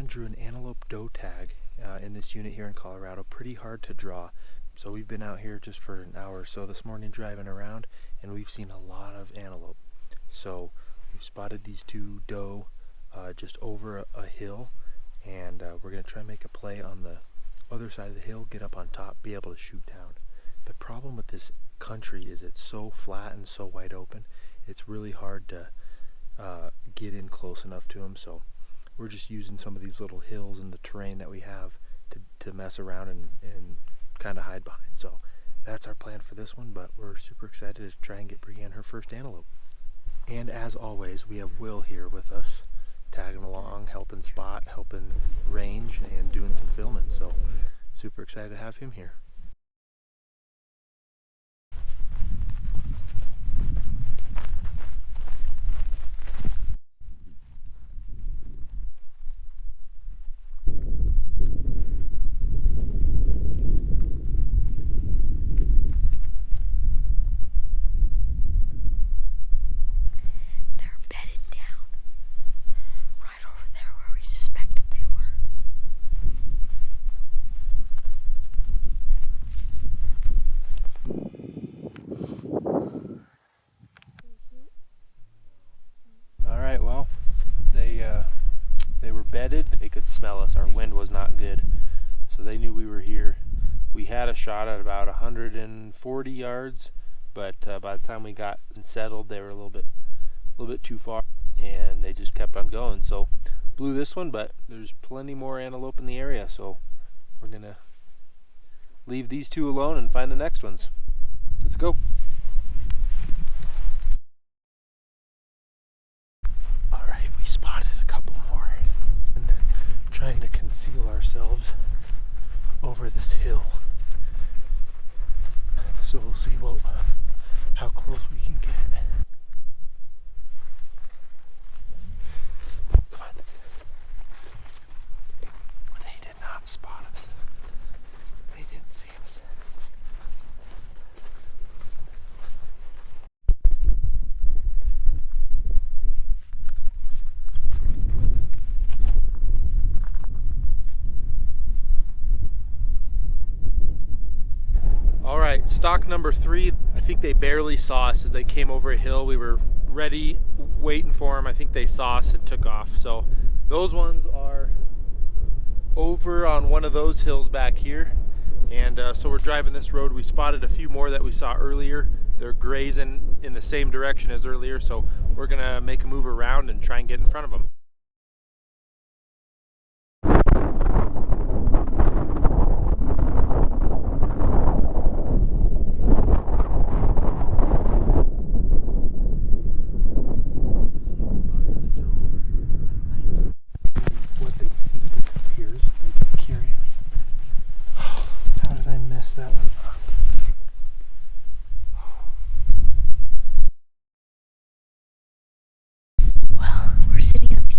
Breanne drew an antelope doe tag in this unit here in Colorado. Pretty hard to draw. So we've been out here just for an hour or so this morning driving around, and we've seen a lot of antelope. So we've spotted these two doe just over a hill, and we're going to try and make a play on the other side of the hill, get up on top, be able to shoot down. The problem with this country is it's so flat and so wide open, it's really hard to get in close enough to them. So we're just using some of these little hills and the terrain that we have to mess around and kind of hide behind. So that's our plan for this one, but we're super excited to try and get Breanne her first antelope. And as always, we have Will here with us, tagging along, helping spot, helping range, and doing some filming. So super excited to have him here. Alright, well, they were bedded. They could smell us. Our wind was not good, so they knew we were here. We had a shot at about 140 yards, but by the time we got settled, they were a little bit too far, and they just kept on going. So blew this one, but there's plenty more antelope in the area, so we're gonna leave these two alone and find the next ones. Let's go. Alright, we spotted a couple more and trying to conceal ourselves over this hill. So we'll see how close we can get. Come on. They did not spot us. They didn't see us. All right, stock number 3. I think they barely saw us as they came over a hill. We were ready, waiting for them. I think they saw us and took off. So those ones are over on one of those hills back here. And so we're driving this road. We spotted a few more that we saw earlier. They're grazing in the same direction as earlier. So we're gonna make a move around and try and get in front of them. That one up. Well, we're sitting up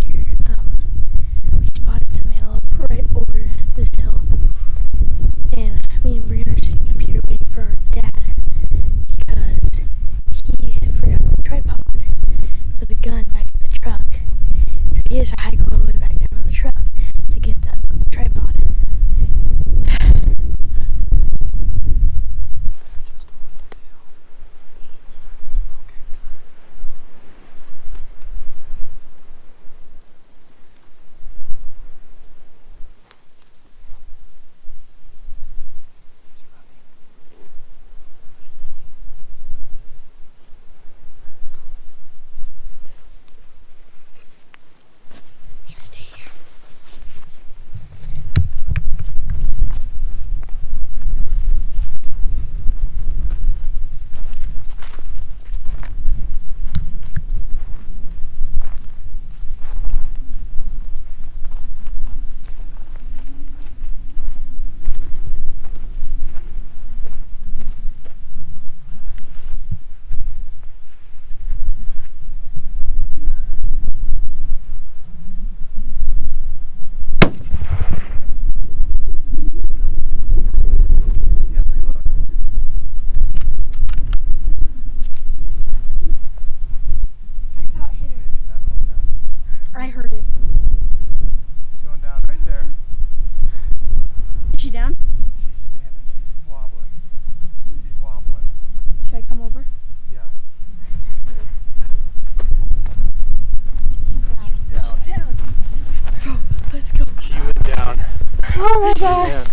Oh my gosh. Man.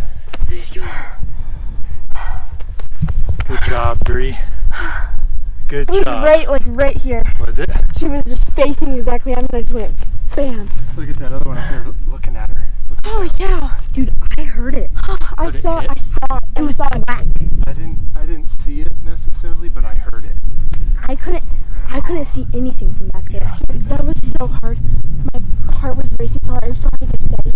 Good job, Bree. Good It was job. right here. Was it? She was just facing exactly at me and I just went bam. Look at that other one up there looking at her. Oh yeah. Dude, I heard it. I Did it saw hit? It was whack. I didn't see it necessarily, but I heard it. I couldn't see anything from back there. Yeah. Dude, that was so hard. My heart was racing so hard. I was so hard to get steady.